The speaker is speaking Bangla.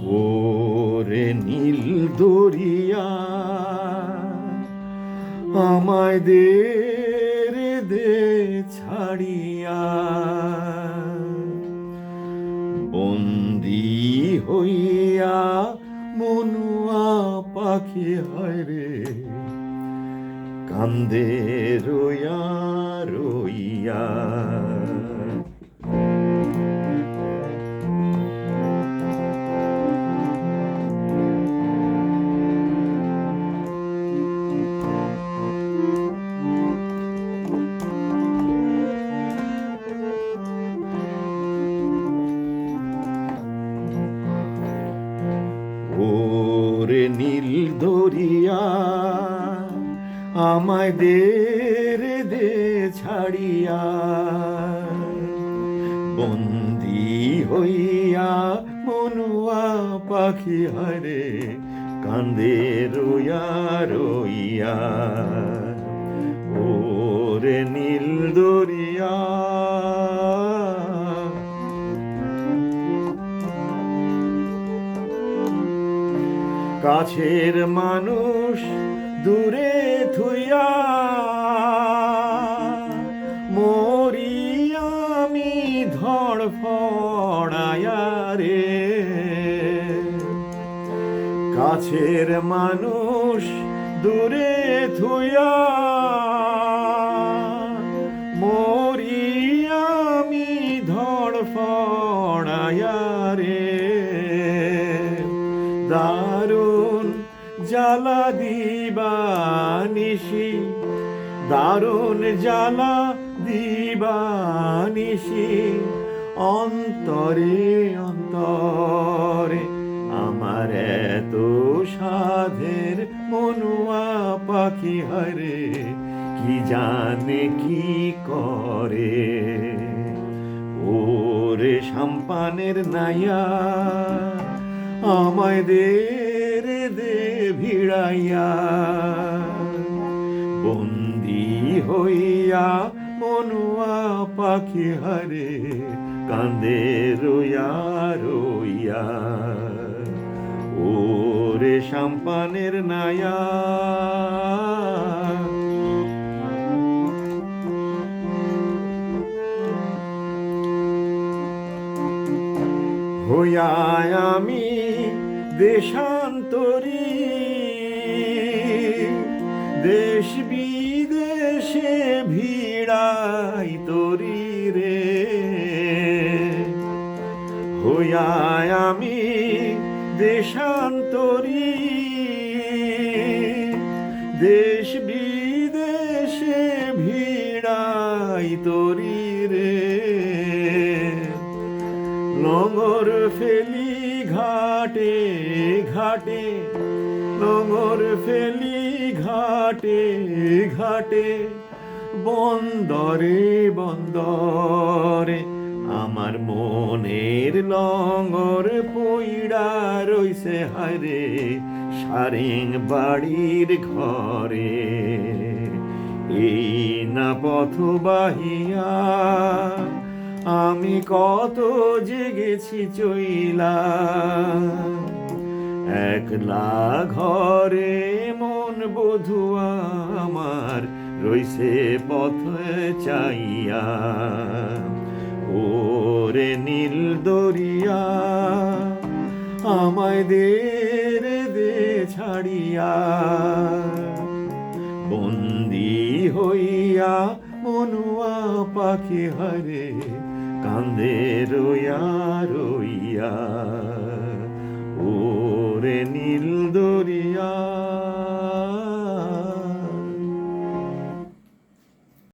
ওরে নীল দরিয়া আমায় দে ছাড়িয়া, বন্দি হইয়া মনুয়া পাখি হায়রে কান্দে রইয়া রইয়া। ওরে নীল দরিয়া আমায় দে ছাড়িয়া, বন্দি হইয়া মনুয়া পাখি হায়রে কান্দে রইয়া রইয়া। ওরে নীল দরিয়া কাছের মানুষ দূরে থুইয়া মরি আমি ধড়ফড়ায়া রে। কাছের মানুষ দূরে থুইয়া মরি আমি ধড়ফড়ায়া রে। দারুণ জ্বালা দিবানিশি, দারুণ জ্বালা দিবানিশি, অন্তরে অন্তরে আমার এত সাধের মনুয়া পাখি হায়রে কি জানে কি করে। ওরে সাম্পানের নাইয়া আমায় দে ভিড়াইয়া, বন্দি হইয়া মনুয়া পাখি হায়রে কান্দে রইয়া রইয়া। ওরে সাম্পানের নাইয়া হইয়া আমি দেশান্তরী, দেশ বিদেশে ভিড়াই তরি রে। হইয়া আমি দেশান্তরী, দেশ বিদেশে ভিড়াই তরি রে। লঙ্গর ফেলি ঘাটে ঘাটে, লঙ্গর ফেলি ঘাটে ঘাটে, বন্দরে বন্দরে আমার মনের লঙ্গর পইড়া রইছে হায়রে সারেং বাড়ির ঘরে। এই না পথ বাহিয়া আমি কত জেগেছি চইলা, একলা ঘরে মন বধুয়া আমার রইছে পথ চাইয়া। ওরে নীল দরিয়া আমায় দে ছাড়িয়া, বন্দি হইয়া মনুয়া পাখি হায়রে কান্দে রইয়া রইয়া। ওরে নীল দরিয়া।